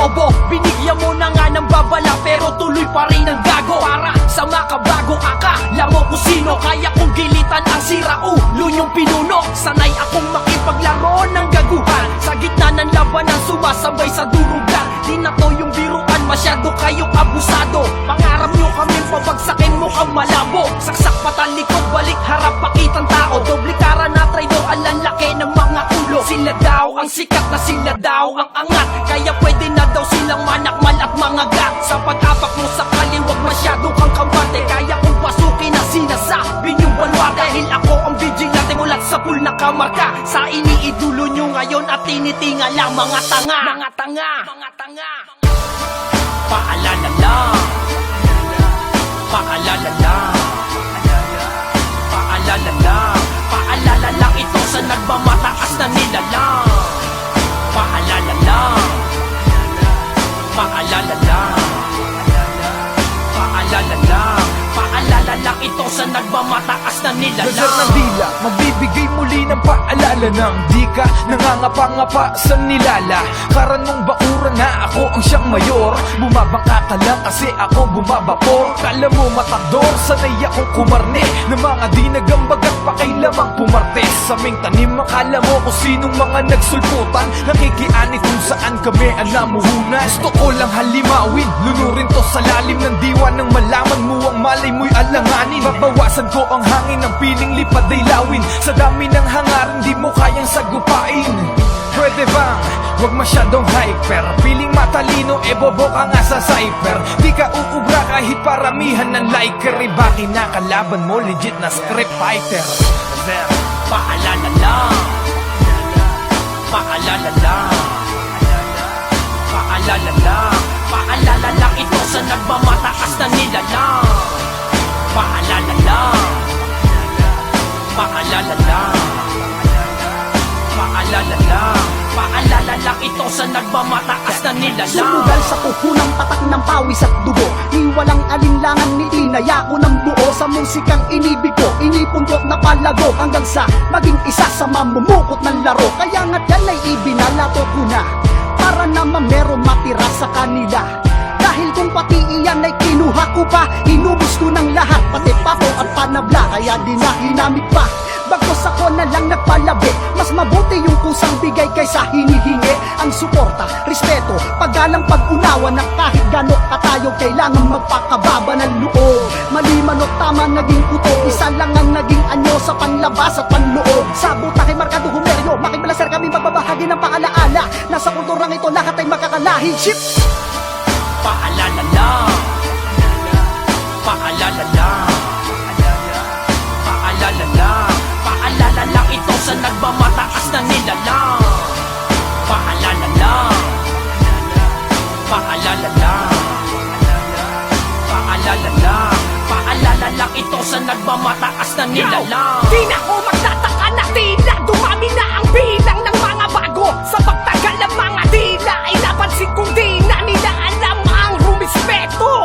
bobo. Binigyan mo na nga ng babala pero tuloy pa rin ang gago. Para sa makabago akala mo kung sino. Kaya kong gilitan ang siraulo yung pinuno. Sanay akong makipaglaro ng gaguhan. Sa gitna ng labanan sumasabay sa durugan. Di na to yung biruan, masyado kayong abusado. Pangarap nyo kaming pabagsakin mo kang malabo. Saksak patalikod, balik harap pakitang tao. Doble kara na traidor, ang lalaki ng mga ulo. Sila daw ang sikat na sila daw ang angat. Kaya pwede na daw silang manakmal at mga gat. Sa pag-apak mo sa kaliwag masyado kang kambate. Kaya kung pasukin na sinasabi niyong banwa. Dahil ako ang vigilante mulat sa pool na kamarka. Sa iniidulo nyo ngayon at tinitingala mga tanga. Mga tanga, mga tanga. Paalala lang, paalala lang, paalala lang, paalala lang ito sa nagmamataas na nilalang. Paalala lang, paalala lang, paalala lang, paalala lang ito sa nagmamataas na nilalang. Laser ng dila, magbibigay muli ng paalala ng di ka nangangapa-ngapa sa nilala. Karan mong bakuran na ako ang siyang mayor. Bumabangka ka lang kasi ako bumabapor. Kala mo matador, sanay akong kumarne ng mga di nagambagat pa kay lamang pumarte. Sa aming tanim, akala mo kung sinong mga nagsulputan. Nakikiani kung saan kami ang namuhunan. Gusto ko lang halimawin, lunurin to sa lalim ng diwa. Nang malaman mo ang malay mo'y alanganin. Babawasan ko ang hangin ng piling lipad ay lawin. Sa dami ng hangarin di mo kayang sagupain. Pwede bang wag masyadong hyper? Piling matalino e bobo ka nga sa cypher. Di ka uubra kahit paramihan ng liker. Iba kinakalaban mo legit na script fighter. Paalala lang, paalala lang, paalala lang, paalala lang ito sa nagmamataas na nilalang. Paalala lang, paalala lang, paalala lang, paalala lang ito sa nagmamataas na nilalang. Sumugal sa pupunang patak ng pawis at dugo. Ni walang alinlangan ni inaya ko ng buo. Sa musikang inibig ko, inipundot na palago. Hanggang sa maging isa sa mamumukot ng laro. Kaya nga't yan ay ibinalato ko na para naman meron matira sa kanila. Dahil kung pati iyan ay kinuha ko pa, inubos ko ng lahat, pati papo at panabla. Kaya di na hinamit pa, bagkos ako na lang nagpalabi. Mas mabuti yung kusang bigay kaysa hinihingi. Ang suporta, respeto, paggalang pag-unawa. Na kahit gano'n ka tayo, kailangan magpakababa ng loob. Mali man o tama naging uto, isa lang ang naging anyo sa panlabas at panloob. Sa butahe markado humeryo, makibalaser kami magbabahagi ng paalaala. Nasa kulturang ito lahat ay makakalahi. Ship! Paalala lang, paalala lang, paalala lang, paalala lang ito sa nagmamataas na nilalang. Paalala lang, paalala lang, paalala lang, paalala lang ito sa nagmamataas na nilalang. Di na ko magtataka na tila dumami na ang bilang ng mga bago. Sa pagtagal ng mga tila ay napansin kong di na nila alam ang rumispeto.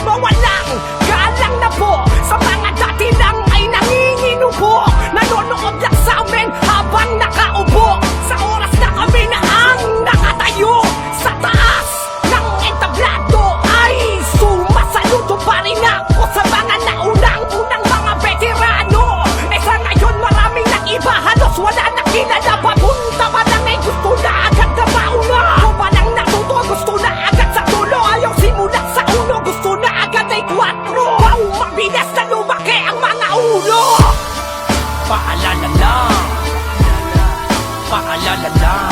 Mawalang galang na po sa mga dati lang ay nanginginubo. Nanonood lang sa amin habang nakaupo. Sa oras na kami na ang nakatayo sa taas ng entablado ay sumasaludo pa rin ako sa mga naunang-unang mga veterano. Eh sa ngayon maraming nang iba, halos wala na kilala. Papunta pa lang ay gusto na agad na mauna. Kung pa lang natuto, gusto na agad sa tulo. Ayaw simulat sa uno, gusto na agad ay 4. Wow, mabilis na lumaki ang mga ulo. Paalala lang, paalala lang,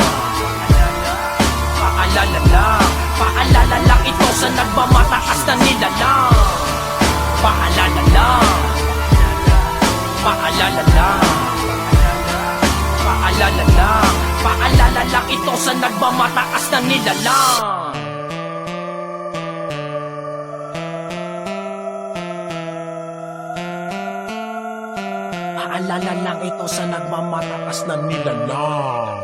paalala lang, paalala lang ito sa nagmamataas na nilalang. Paalala lang, paalala lang, paalala lang, paalala lang ito sa nagmamataas na nilalang. Paalala lang ito sa nagmamataas na nilalang.